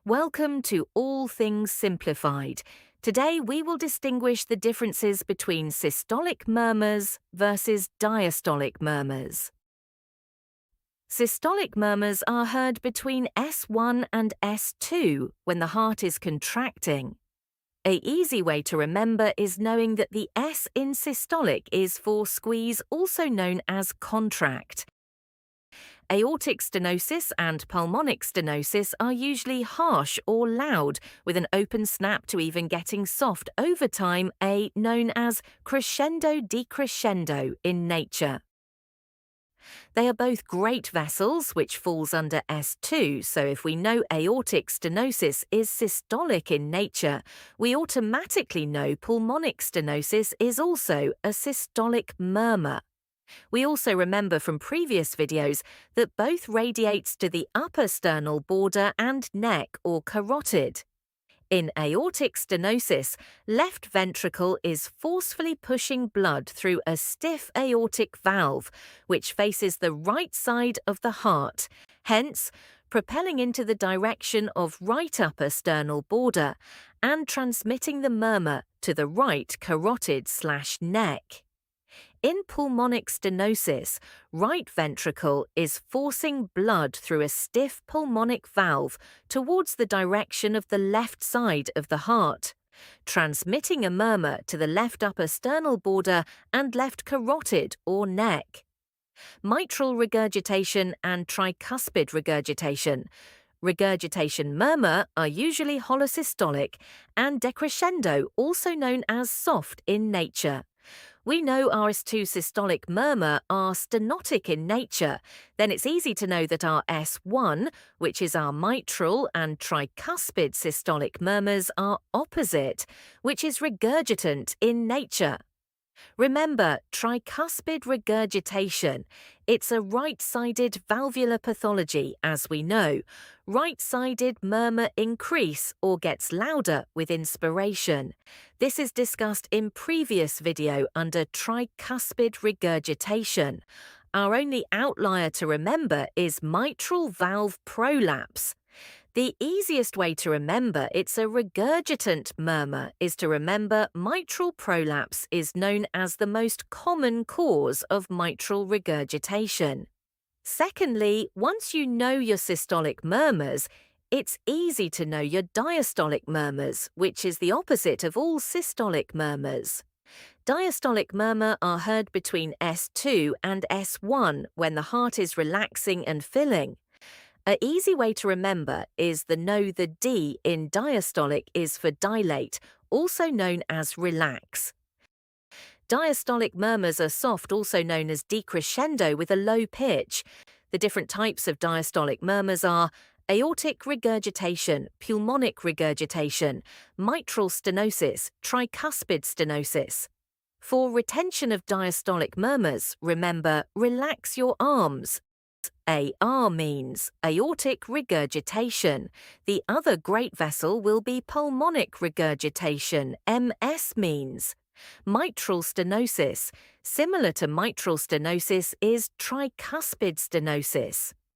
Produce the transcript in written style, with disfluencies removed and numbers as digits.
Welcome to All Things Simplified. Today we will distinguish the differences between systolic murmurs versus diastolic murmurs. Systolic murmurs are heard between S1 and S2 when the heart is contracting. A easy way to remember is knowing that the S in systolic is for squeeze, also known as contract. Aortic stenosis and pulmonic stenosis are usually harsh or loud, with an open snap to even getting soft over time, known as crescendo-decrescendo in nature. They are both great vessels, which falls under S2, so if we know aortic stenosis is systolic in nature, we automatically know pulmonic stenosis is also a systolic murmur. We also remember from previous videos that both radiates to the upper sternal border and neck or carotid. In aortic stenosis, left ventricle is forcefully pushing blood through a stiff aortic valve, which faces the right side of the heart, hence propelling into the direction of right upper sternal border and transmitting the murmur to the right carotid/neck. In pulmonic stenosis, right ventricle is forcing blood through a stiff pulmonic valve towards the direction of the left side of the heart, transmitting a murmur to the left upper sternal border and left carotid or neck. Mitral regurgitation and tricuspid regurgitation murmur are usually holosystolic and decrescendo, also known as soft in nature. We know our S2 systolic murmur are stenotic in nature, then it's easy to know that our S1, which is our mitral and tricuspid systolic murmurs, are opposite, which is regurgitant in nature. Remember, tricuspid regurgitation. It's a right-sided valvular pathology, as we know. Right-sided murmur increase or gets louder with inspiration. This is discussed in previous video under tricuspid regurgitation. Our only outlier to remember is mitral valve prolapse. The easiest way to remember it's a regurgitant murmur is to remember mitral prolapse is known as the most common cause of mitral regurgitation. Secondly, once you know your systolic murmurs, it's easy to know your diastolic murmurs, which is the opposite of all systolic murmurs. Diastolic murmur are heard between S2 and S1 when the heart is relaxing and filling. An easy way to remember is the D in diastolic is for dilate, also known as relax. Diastolic murmurs are soft, also known as decrescendo, with a low pitch. The different types of diastolic murmurs are aortic regurgitation, pulmonic regurgitation, mitral stenosis, tricuspid stenosis. For retention of diastolic murmurs, remember, relax your arms. AR means aortic regurgitation. The other great vessel will be pulmonic regurgitation. MS means mitral stenosis. Similar to mitral stenosis is tricuspid stenosis.